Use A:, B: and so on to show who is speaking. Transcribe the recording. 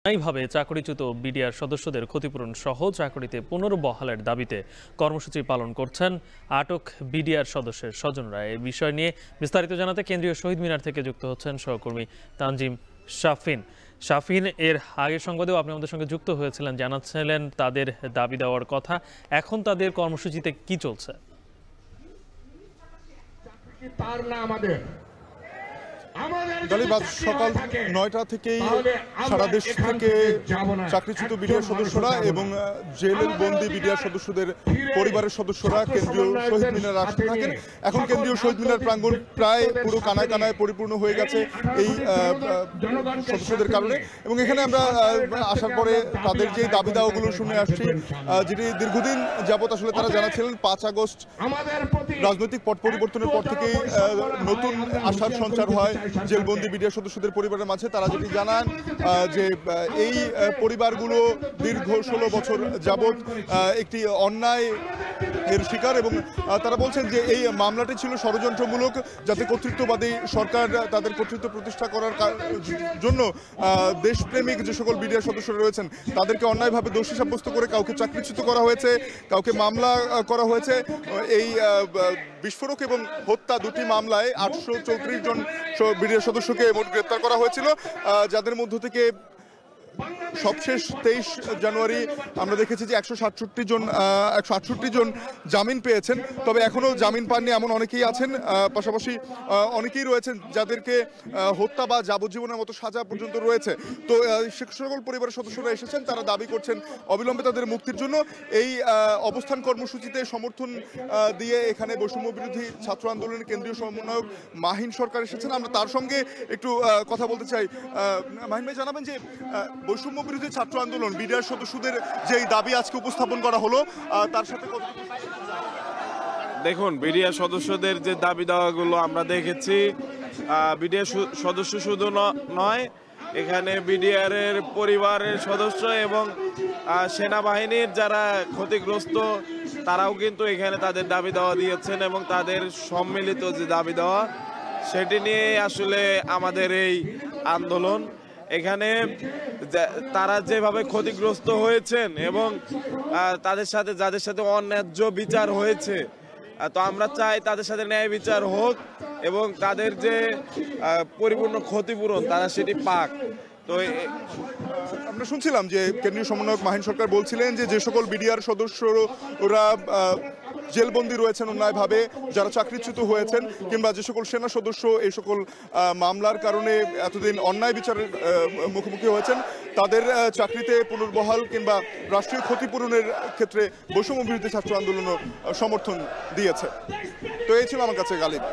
A: এইভাবে চাকরিচ্যুত বিডিআর সদস্যদের ক্ষতিপূরণ সহ চাকরিতে পুনর্বহালের দাবিতে কর্মসূচি পালন করছেন আটক বিডিআর সদস্যের স্বজনরা। এই বিষয় নিয়ে বিস্তারিত জানাতে কেন্দ্রীয় শহীদ মিনার থেকে যুক্ত হচ্ছেন সহকর্মী তানজিম শাফিন। এর আগের সংবাদেও আপনি আমাদের সঙ্গে যুক্ত হয়েছিলেন, জানাচ্ছিলেন তাদের দাবি দেওয়ার কথা। এখন তাদের কর্মসূচিতে কি চলছে?
B: তার না আমাদের
C: সকাল ৯টা থেকেই সারা দেশ থেকে চাকরিচ্যুত বিডিআর সদস্যরা এবং জেলের বন্দী বিডিআর সদস্যদের পরিবারের সদস্যরা কেন্দ্রীয় শহীদ মিনারে আসতে থাকেন। এখন কেন্দ্রীয় শহীদ মিনার প্রাঙ্গণ প্রায় পুরো কানায় কানায় পরিপূর্ণ হয়ে গেছে এই সদস্যদের কারণে। এবং এখানে আমরা আসার পরে তাদের যে দাবি দাওয়াগুলো শুনে আসছি, যেটি দীর্ঘদিন যাবত আসলে তারা জানাচ্ছিলেন ৫ আগস্ট রাজনৈতিক পট পরিবর্তনের পর থেকেই নতুন আশার সঞ্চার হয় জেলবন্দি বিডিআর সদস্যদের পরিবারের মাঝে। তারা যেটি জানান যে এই পরিবারগুলো দীর্ঘ ১৬ বছর যাবৎ একটি অন্যায় এর শিকার এবং তারা বলছেন যে এই মামলাটি ছিল ষড়যন্ত্রমূলক, যাতে কর্তৃত্ববাদী সরকার তাদের কর্তৃত্ব প্রতিষ্ঠা করার জন্য দেশপ্রেমিক যে সকল বিডিআর সদস্যরা রয়েছেন তাদেরকে অন্যায়ভাবে দোষী সাব্যস্ত করে কাউকে চাকরিচ্যুত করা হয়েছে, কাউকে মামলা করা হয়েছে। এই বিস্ফোরক এবং হত্যা দুটি মামলায় ৮৩৪ জন বিডিআর সদস্যকে মোট গ্রেপ্তার করা হয়েছিল, যাদের মধ্য থেকে সবশেষ ২৩ জানুয়ারি আমরা দেখেছি যে ১৬৮ জন জামিন পেয়েছেন। তবে এখনও জামিন পাননি এমন অনেকেই আছেন। পাশাপাশি অনেকেই রয়েছেন যাদেরকে হত্যা বা যাবজ্জীবনের মতো সাজা পর্যন্ত রয়েছে। তো সে সকল পরিবারের সদস্যরা এসেছেন, তারা দাবি করছেন অবিলম্বে তাদের মুক্তির জন্য। এই অবস্থান কর্মসূচিতে সমর্থন দিয়ে এখানে বৈষম্য বিরোধী ছাত্র আন্দোলনের কেন্দ্রীয় সমন্বয়ক মাহিন সরকার এসেছেন। আমরা তার সঙ্গে একটু কথা বলতে চাই। মাহিন ভাই, জানাবেন যে বৈষম্য বিরোধী ছাত্র আন্দোলন বিডিআর সদস্যদের যে দাবি আজকে উপস্থাপন করা হলো তার সাথে
D: দেখুন, বিডিআর সদস্যদের যে দাবি দাওয়াগুলো আমরা দেখেছি, বিডিআর সদস্য শুধু নয়, এখানে বিডিআর এর পরিবারের সদস্য এবং সেনাবাহিনীর যারা ক্ষতিগ্রস্ত তারাও কিন্তু এখানে তাদের দাবি দেওয়া দিয়েছেন এবং তাদের সম্মিলিত যে দাবি দেওয়া সেটি নিয়ে আসলে আমাদের এই আন্দোলন। এখানে তারা যেভাবে ক্ষতিগ্রস্ত হয়েছেন এবং যাদের সাথে অন্যায্য বিচার হয়েছে, তো আমরা চাই তাদের সাথে ন্যায় বিচার হোক এবং তাদের যে পরিপূর্ণ ক্ষতিপূরণ তারা সেটি পাক। তো
C: আমরা শুনছিলাম যে কেন্দ্রীয় সমন্বয়ক মাহিন সরকার বলছিলেন যে সকল বিডিআর সদস্য ওরা জেলবন্দি রয়েছেন অন্যায়ভাবে, যারা চাকরিচ্যুত হয়েছেন কিংবা যে সকল সেনা সদস্য এই সকল মামলার কারণে এতদিন অন্যায় বিচারের মুখোমুখি হয়েছেন, তাদের চাকরিতে পুনর্বহাল কিংবা রাষ্ট্রীয় ক্ষতিপূরণের ক্ষেত্রে বৈষম্য বিরোধী ছাত্র আন্দোলনও সমর্থন দিয়েছে। তো এই ছিল আমার কাছে গালিব।